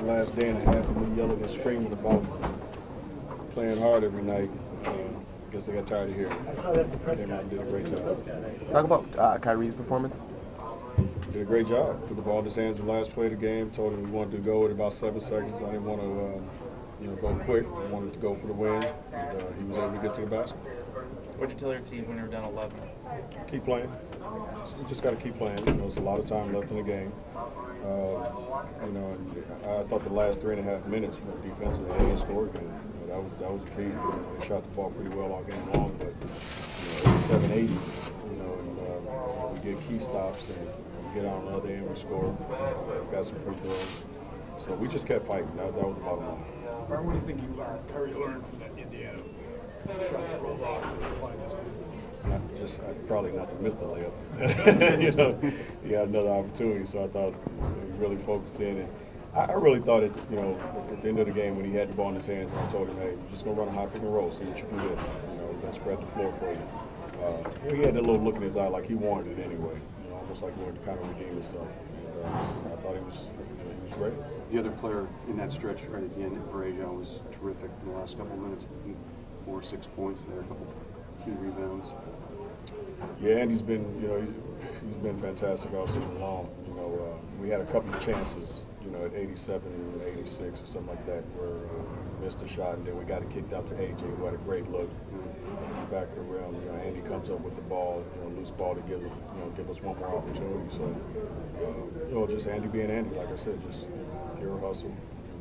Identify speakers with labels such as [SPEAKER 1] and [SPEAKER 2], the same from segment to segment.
[SPEAKER 1] the last day and a half of me yelling and screaming about playing hard every night. I guess they got tired of hearing it. Came out and did a great job.
[SPEAKER 2] Talk about Kyrie's performance.
[SPEAKER 1] Did a great job. Put the ball in his hands in the last play of the game. Told him we wanted to go with about 7 seconds. I didn't want to, go quick. I wanted to go for the win. And, he was able to get to the basket.
[SPEAKER 3] What'd you tell your team when you were down 11?
[SPEAKER 1] Keep playing. You just got to keep playing. There's a lot of time left in the game. And I thought the last 3.5 minutes, defensively, they didn't score again. That was the key. They shot the ball pretty well all game long, but 87-80. And we get key stops and we get on the other end, we score. Got some free throws. So we just kept fighting. That was the bottom line.
[SPEAKER 4] Byron, what do you think Kyrie learned from that Indiana shot that rolled off and applied this to?
[SPEAKER 1] Probably not to miss the layup instead. He had another opportunity, so I thought he really focused in. And I really thought at the end of the game when he had the ball in his hands, and I told him, hey, you're just going to run a high pick and roll, see what you can do. We're going to spread the floor for you. He had that little look in his eye like he wanted it anyway, almost like he wanted to kind of redeem himself. And I thought he was great.
[SPEAKER 5] The other player in that stretch right at the end for Asia was terrific in the last couple of minutes. 4 or 6 points there, a couple key rebounds.
[SPEAKER 1] Yeah, and he's been been fantastic all season long. We had a couple of chances, at 87 and 86 or something like that, where we missed a shot, and then we got it kicked out to AJ, who had a great look. Back of the rim, Andy comes up with the ball, loose ball to give us one more opportunity. So, just Andy being Andy, like I said, just pure hustle,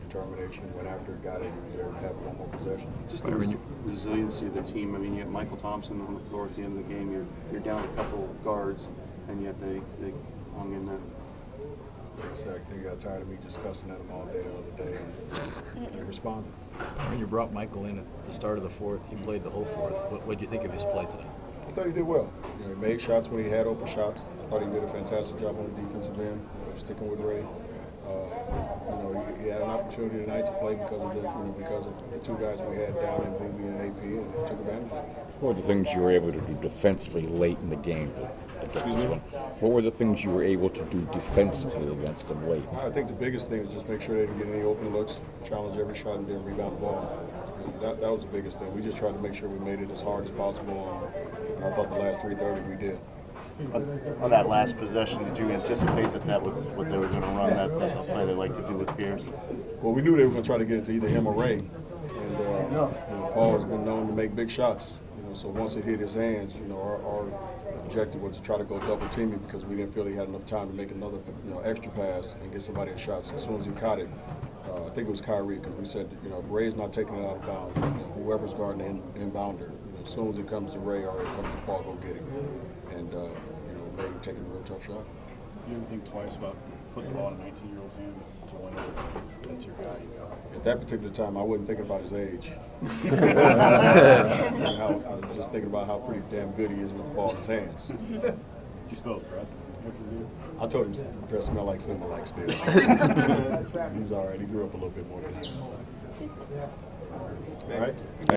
[SPEAKER 1] determination, went after it, got it, and was able to have one more possession.
[SPEAKER 5] Just the resiliency of the team. I mean, you have Michael Thompson on the floor at the end of the game. You're down a couple guards, and yet they hung in there.
[SPEAKER 1] Like I said, they got tired of me just cussing at them all day the other day, and they responded.
[SPEAKER 6] When you brought Michael in at the start of the fourth, he played the whole fourth. What did you think of his play today?
[SPEAKER 1] I thought he did well. He made shots when he had open shots. I thought he did a fantastic job on the defensive end, sticking with Ray. He had an opportunity tonight to play because of the 2 guys we had down in BB and AP, and he took advantage of it.
[SPEAKER 7] What were the things you were able to do defensively late in the game?
[SPEAKER 1] Excuse me?
[SPEAKER 7] What were the things you were able to do defensively against them late?
[SPEAKER 1] I think the biggest thing is just make sure they didn't get any open looks, challenge every shot, and then rebound the ball. That was the biggest thing. We just tried to make sure we made it as hard as possible, and I thought the last 3:30 we did.
[SPEAKER 8] On that last possession, did you anticipate that was what they were going to run, that play they like to do with Pierce?
[SPEAKER 1] Well, we knew they were going to try to get it to either him or Ray. And Paul has been known to make big shots. So once it hit his hands, our objective was to try to go double team him because we didn't feel he had enough time to make another extra pass and get somebody a shot. So as soon as he caught it, I think it was Kyrie, because we said, if Ray's not taking it out of bounds, whoever's guarding the inbounder, as soon as it comes to Ray or it comes to Paul, go get him. And Ray taking a real tough shot.
[SPEAKER 4] You didn't think twice about putting the ball in an 18-year-old's hands to win it? That's your guy.
[SPEAKER 1] At that particular time, I wasn't thinking about his age. I was just thinking about how pretty damn good he is with the ball in his hands.
[SPEAKER 4] Did you smell his breath?
[SPEAKER 1] I told him his breath smelled like cinnamon, like still. He was all right. He grew up a little bit more than that. All right.